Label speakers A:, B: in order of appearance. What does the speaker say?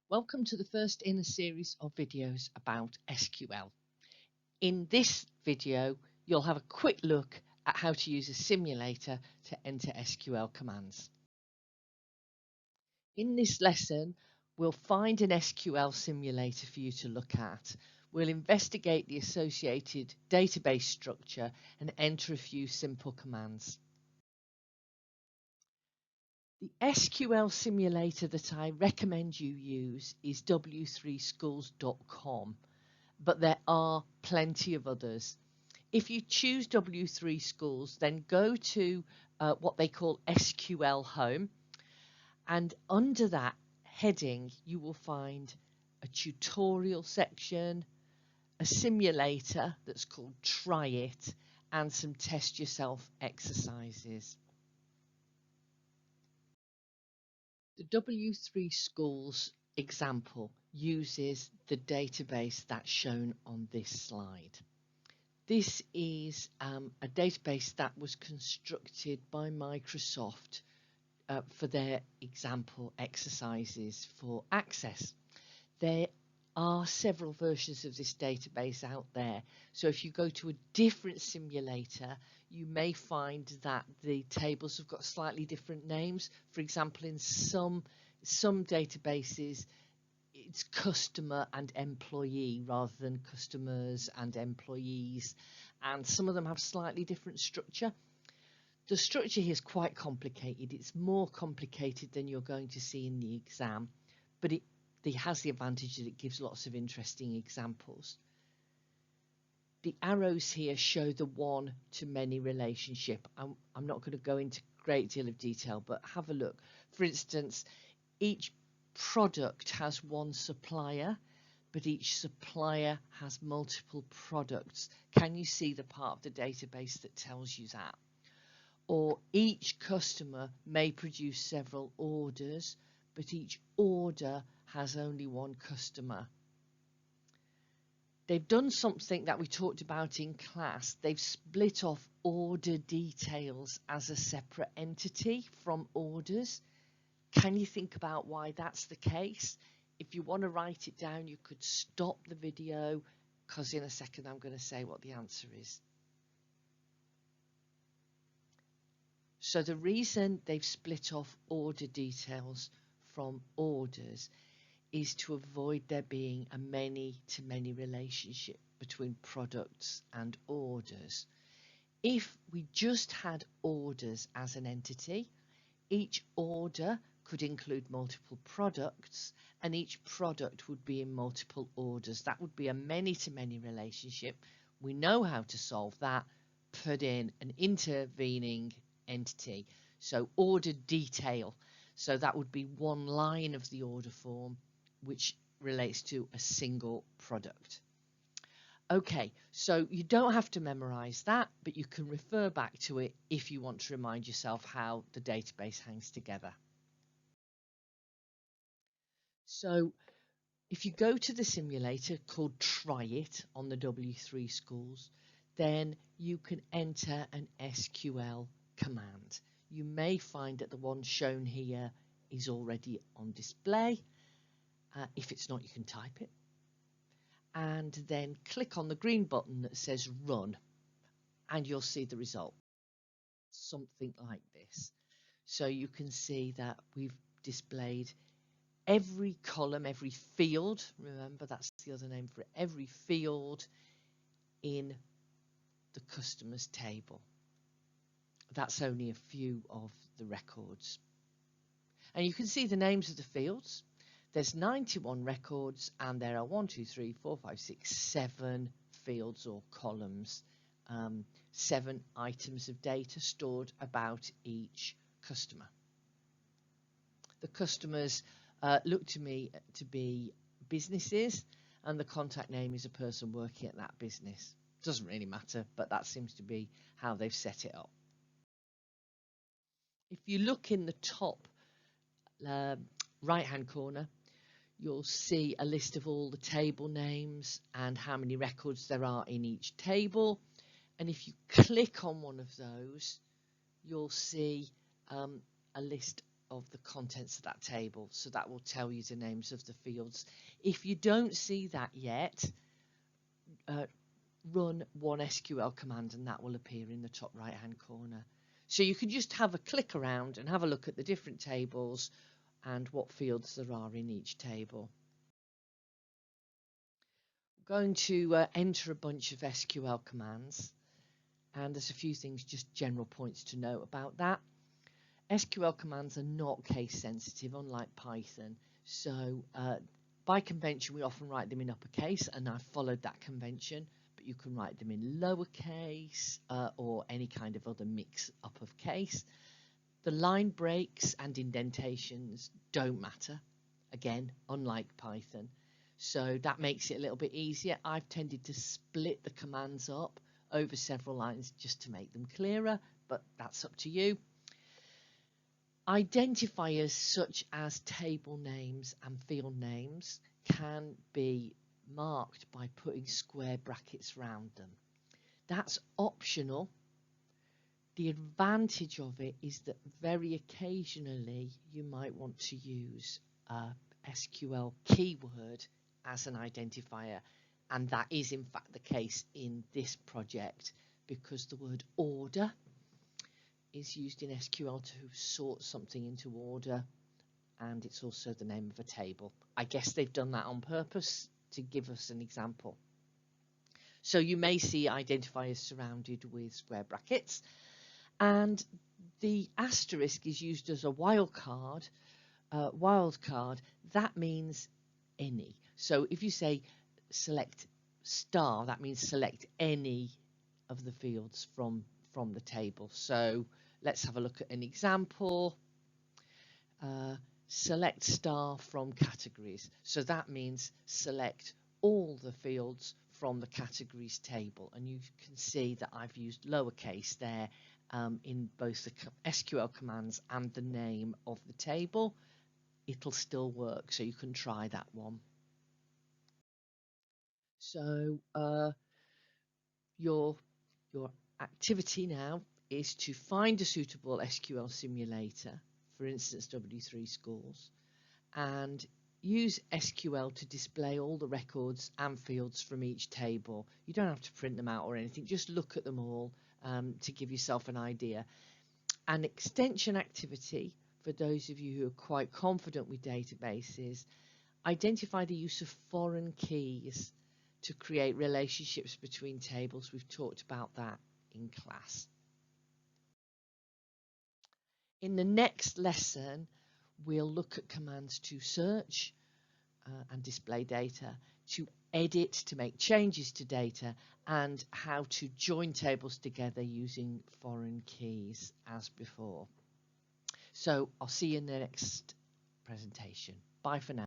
A: Welcome to the first in a series of videos about SQL. In this video, you'll have a quick look at how to use a simulator to enter SQL commands. In this lesson, we'll find an SQL simulator for you to look at. We'll investigate the associated database structure and enter a few simple commands. The SQL simulator that I recommend you use is w3schools.com, but there are plenty of others. If you choose W3 Schools, then go to what they call SQL Home, and under that heading you will find a tutorial section, a simulator that's called Try It, and some test yourself exercises. The W3 Schools example uses the database that's shown on this slide. This is a database that was constructed by Microsoft for their example exercises for Access. There are several versions of this database out there, so if you go to a different simulator, you may find that the tables have got slightly different names. For example, in some databases, it's customer and employee rather than customers and employees, and some of them have slightly different structure. The structure here is quite complicated. It's more complicated than you're going to see in the exam, but it has the advantage that it gives lots of interesting examples. The arrows here show the one-to-many relationship. I'm not going to go into a great deal of detail, but have a look. For instance, each product has one supplier, but each supplier has multiple products. Can you see the part of the database that tells you that? Or each customer may produce several orders, but each order has only one customer. They've done something that we talked about in class. They've split off order details as a separate entity from orders. Can you think about why that's the case? If you want to write it down, you could stop the video, because in a second I'm going to say what the answer is. So the reason they've split off order details from orders is to avoid there being a many-to-many relationship between products and orders. If we just had orders as an entity, each order could include multiple products, and each product would be in multiple orders. That would be a many-to-many relationship. We know how to solve that. Put in an intervening entity, so order detail. So that would be one line of the order form which relates to a single product. Okay, so you don't have to memorize that, but you can refer back to it if you want to remind yourself how the database hangs together. So if you go to the simulator called Try It on the W3 Schools, then you can enter an SQL command. You may find that the one shown here is already on display. If it's not, you can type it. And then click on the green button that says Run, and you'll see the result. Something like this. So you can see that we've displayed every column, every field, remember that's the other name for it, every field in the customers table. That's only a few of the records. And you can see the names of the fields. There's 91 records, and there are 7 fields or columns, 7 items of data stored about each customer. The customers look to me to be businesses, and the contact name is a person working at that business. Doesn't really matter, but that seems to be how they've set it up. If you look in the top right-hand corner, you'll see a list of all the table names and how many records there are in each table. And if you click on one of those, you'll see a list of the contents of that table. So that will tell you the names of the fields. If you don't see that yet, run one SQL command and that will appear in the top right hand corner. So you can just have a click around and have a look at the different tables and what fields there are in each table. I'm going to enter a bunch of SQL commands, and there's a few things, just general points to note about that. SQL commands are not case sensitive, unlike Python. So by convention, we often write them in uppercase, and I've followed that convention, but you can write them in lowercase or any kind of other mix up of case. The line breaks and indentations don't matter, again, unlike Python. So that makes it a little bit easier. I've tended to split the commands up over several lines just to make them clearer, but that's up to you. Identifiers such as table names and field names can be marked by putting square brackets around them. That's optional. The advantage of it is that very occasionally you might want to use a SQL keyword as an identifier, and that is in fact the case in this project because the word order is used in SQL to sort something into order, and it's also the name of a table. I guess they've done that on purpose to give us an example. So you may see identifiers surrounded with square brackets, and the asterisk is used as a wildcard. That means any. So if you say select star, that means select any of the fields from the table. So let's have a look at an example. Select star from categories. So that means select all the fields from the categories table. And you can see that I've used lowercase there in both the SQL commands and the name of the table. It'll still work, so you can try that one. So your activity now is to find a suitable SQL simulator, for instance W3 Schools, and use SQL to display all the records and fields from each table. You don't have to print them out or anything, just look at them all to give yourself an idea. An extension activity for those of you who are quite confident with databases: identify the use of foreign keys to create relationships between tables. We've talked about that in class. In the next lesson, we'll look at commands to search and display data, to edit, to make changes to data, and how to join tables together using foreign keys as before. So I'll see you in the next presentation. Bye for now.